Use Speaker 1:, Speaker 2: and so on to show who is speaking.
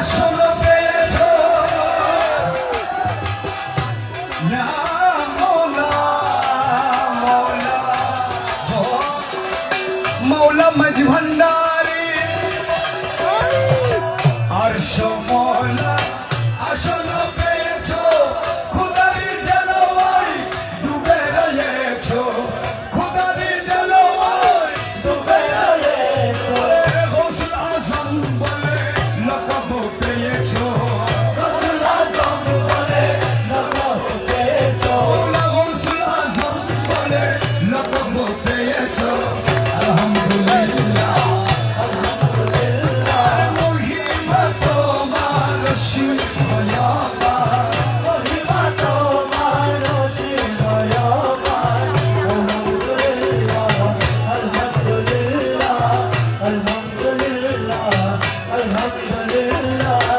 Speaker 1: আসল পেয়েছো না মৌলা মৌলা মৌলা মজ ভণ্ডারি আরশ মৌলা আসল পেয়েছো খুদারি জলওয়াই ডুবে রয়েছো খুদারি জলওয়াই ডুবে রয়েছো গৌসুল আজম বলে লকব পেয়েছো গৌসুল আজম বলে লকব পেয়েছো মৌলা গৌসুল আজম বলে লকব পেয়েছো আলহামদুলিল্লাহ আলহামদুলিল্লাহ মহিমা তোমার শিবয়া মহিমা তোমার শিবয়া আলহামদুলিল্লাহ আলহামদুলিল্লাহ আলহামদুলিল্লাহ আলহামদুলিল্লাহ